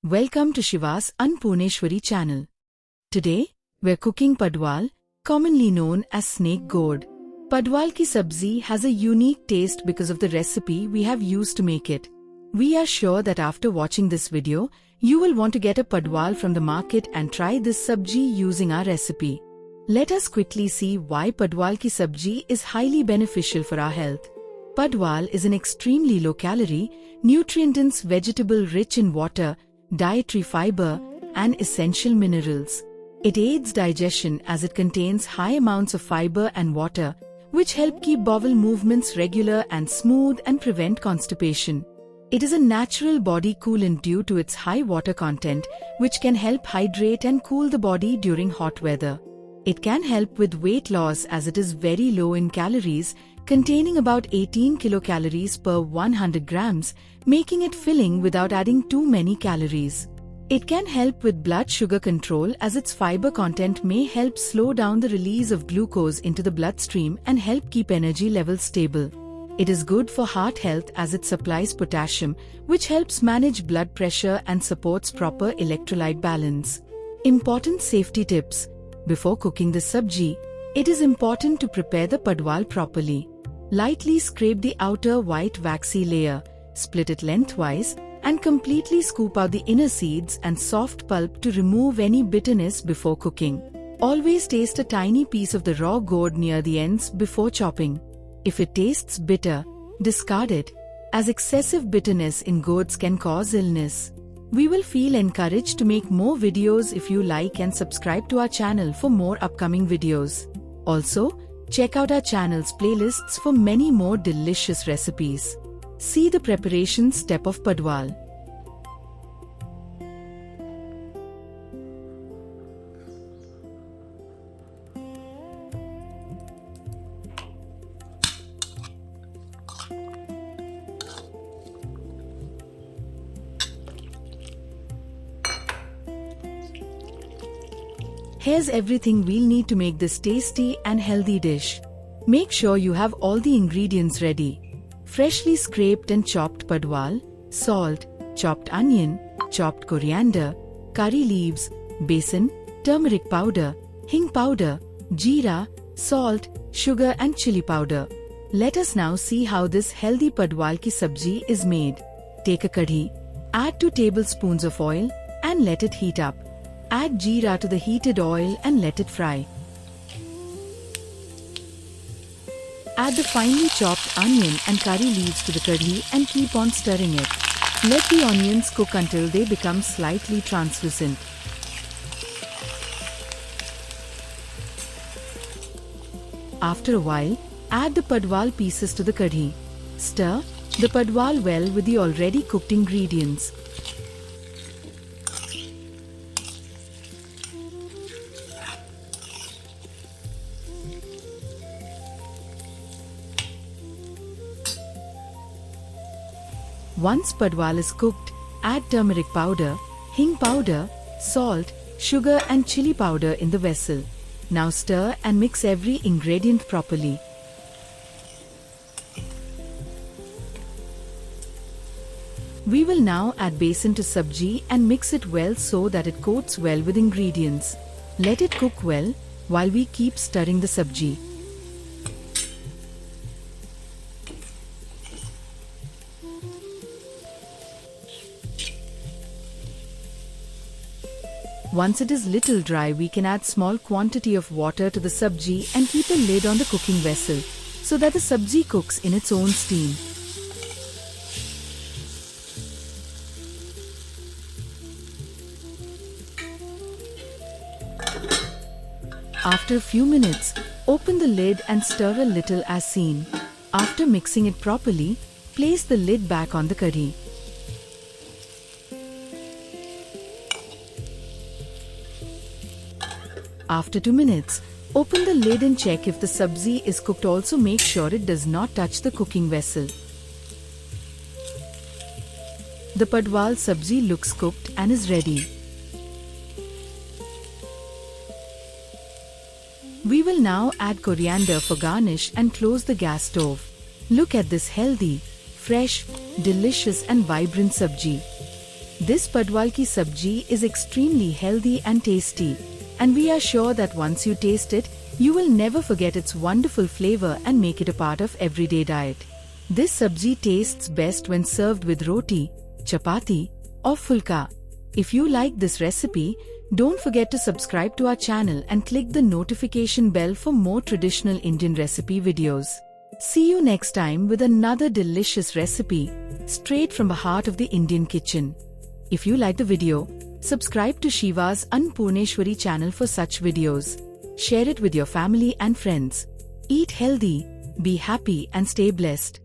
Welcome to Shiva's Annapurneshwari channel. Today, we're cooking padwal, commonly known as snake gourd. Padwal ki sabzi has a unique taste because of the recipe we have used to make it. We are sure that after watching this video, you will want to get a padwal from the market and try this sabji using our recipe. Let us quickly see why padwal ki sabji is highly beneficial for our health. Padwal is an extremely low-calorie, nutrient-dense vegetable rich in water, dietary fiber, and essential minerals. It aids digestion as it contains high amounts of fiber and water, which help keep bowel movements regular and smooth and prevent constipation. It is a natural body coolant due to its high water content, which can help hydrate and cool the body during hot weather. It can help with weight loss as it is very low in calories, containing about 18 kilocalories per 100 grams, making it filling without adding too many calories. It can help with blood sugar control as its fiber content may help slow down the release of glucose into the bloodstream and help keep energy levels stable. It is good for heart health as it supplies potassium, which helps manage blood pressure and supports proper electrolyte balance. Important safety tips. Before cooking the sabji, it is important to prepare the padwal properly. Lightly scrape the outer white waxy layer, split it lengthwise, and completely scoop out the inner seeds and soft pulp to remove any bitterness before cooking. Always taste a tiny piece of the raw gourd near the ends before chopping. If it tastes bitter, discard it, as excessive bitterness in gourds can cause illness. We will feel encouraged to make more videos if you like and subscribe to our channel for more upcoming videos. Also, check out our channel's playlists for many more delicious recipes. See the preparation step of padwal. Here's everything we'll need to make this tasty and healthy dish. Make sure you have all the ingredients ready. Freshly scraped and chopped padwal, salt, chopped onion, chopped coriander, curry leaves, besan, turmeric powder, hing powder, jeera, salt, sugar and chili powder. Let us now see how this healthy padwal ki sabji is made. Take a kadhi, add 2 tablespoons of oil and let it heat up. Add jeera to the heated oil and let it fry. Add the finely chopped onion and curry leaves to the kadhi and keep on stirring it. Let the onions cook until they become slightly translucent. After a while, add the padwal pieces to the kadhi. Stir the padwal well with the already cooked ingredients. Once padwal is cooked, add turmeric powder, hing powder, salt, sugar and chili powder in the vessel. Now stir and mix every ingredient properly. We will now add besan to sabji and mix it well so that it coats well with ingredients. Let it cook well while we keep stirring the sabji. Once it is little dry, we can add small quantity of water to the sabji and keep a lid on the cooking vessel so that the sabji cooks in its own steam. After a few minutes, open the lid and stir a little as seen. After mixing it properly, place the lid back on the curry. After 2 minutes, open the lid and check if the sabzi is cooked. Also make sure it does not touch the cooking vessel. The padwal sabzi looks cooked and is ready. We will now add coriander for garnish and close the gas stove. Look at this healthy, fresh, delicious and vibrant sabji. This padwal ki sabji is extremely healthy and tasty, and we are sure that once you taste it, you will never forget its wonderful flavor and make it a part of everyday diet. This sabji tastes best when served with roti, chapati, or fulka. If you like this recipe, don't forget to subscribe to our channel and click the notification bell for more traditional Indian recipe videos. See you next time with another delicious recipe, straight from the heart of the Indian kitchen. If you like the video, subscribe to Shiva's Annapurneshwari channel for such videos. Share it with your family and friends. Eat healthy, be happy and stay blessed.